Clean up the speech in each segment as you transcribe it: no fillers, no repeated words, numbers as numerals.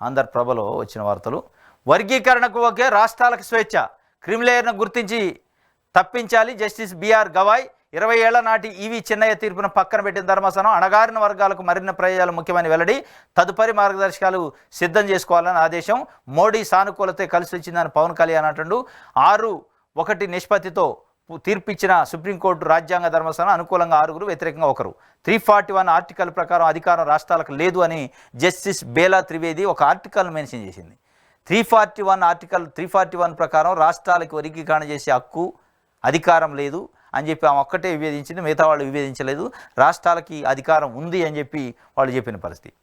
ఆంధ్రప్రభలో వచ్చిన వార్తలు. వర్గీకరణకు ఒకే, రాష్ట్రాలకు స్వేచ్ఛ, క్రిమిలేయర్ను గుర్తించి తప్పించాలి జస్టిస్ బిఆర్ గవాయ్. 20 ఏళ్ల నాటి ఈవి చిన్నయ్య తీర్పును పక్కన పెట్టిన ధర్మాసనం అణగారిన వర్గాలకు మరిన్ని ప్రయోజనాలు ముఖ్యమని వెల్లడి. తదుపరి మార్గదర్శకాలు సిద్ధం చేసుకోవాలని ఆదేశం. మోడీ సానుకూలత కలిసి వచ్చిందని పవన్ కళ్యాణ్ అంటుండు. 6-1 నిష్పత్తితో తీర్పిచ్చిన సుప్రీంకోర్టు రాజ్యాంగ ధర్మాసనం అనుకూలంగా 6, వ్యతిరేకంగా 1. 341 ఆర్టికల్ ప్రకారం అధికారం రాష్ట్రాలకు లేదు అని జస్టిస్ బేలా త్రివేది ఒక ఆర్టికల్ మెన్షన్ చేసింది. 341 ప్రకారం రాష్ట్రాలకు వర్గీకరణ చేసే హక్కు, అధికారం లేదు అని చెప్పి ఆమె ఒక్కటే వివేదించింది, మిగతా వాళ్ళు వివేదించలేదు. రాష్ట్రాలకి అధికారం ఉంది అని చెప్పి వాళ్ళు చెప్పిన పరిస్థితి.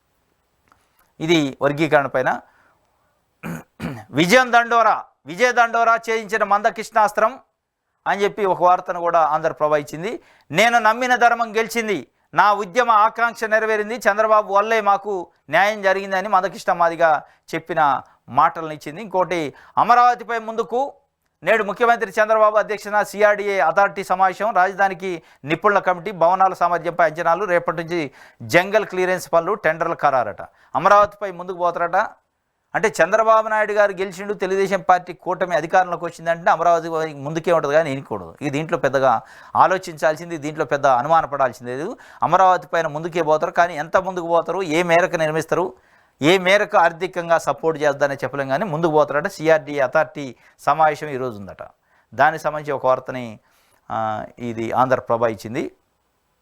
ఇది వర్గీకరణ పైన. విజయ దండోరా ఛేదించిన మందకృష్ణాస్త్రం అని చెప్పి ఒక వార్తను కూడా ఆంధ్రప్రభ ఇచ్చింది. నేను నమ్మిన ధర్మం గెలిచింది, నా ఉద్యమ ఆకాంక్ష నెరవేరింది, చంద్రబాబు వల్లే మాకు న్యాయం జరిగిందని మందకృష్ణ మాదిగా చెప్పిన మాటలను ఇచ్చింది. ఇంకోటి, అమరావతిపై ముందుకు నేడు ముఖ్యమంత్రి చంద్రబాబు అధ్యక్షతన సిఆర్డీఏ అథారిటీ సమావేశం. రాజధానికి నిపుణుల కమిటీ, భవనాల సామర్థ్యంపై అంచనాలు, రేపటి నుంచి జంగల్ క్లియరెన్స్ పనులు, టెండర్ల ఖరారట. అమరావతిపై ముందుకు పోతారట. అంటే చంద్రబాబు నాయుడు గారు గెలిచిండు, తెలుగుదేశం పార్టీ కూటమి అధికారంలోకి వచ్చిందంటే అమరావతి ముందుకే ఉంటుంది కానీ ఎన్నికూడదు. ఇది దీంట్లో పెద్దగా ఆలోచించాల్సింది, దీంట్లో పెద్ద అనుమానపడాల్సింది లేదు. అమరావతి పైన ముందుకే పోతారు, కానీ ఎంత ముందుకు పోతారు, ఏ మేరకు నిర్మిస్తారు, ఏ మేరకు ఆర్థికంగా సపోర్ట్ చేద్దారని చెప్పలేం, కానీ ముందుకు పోతారట. సిఆర్డీఏ అథారిటీ సమావేశం ఈరోజు ఉందట. దానికి సంబంధించి ఒక వార్తని ఇది ఆంధ్రప్రభ ఇచ్చింది.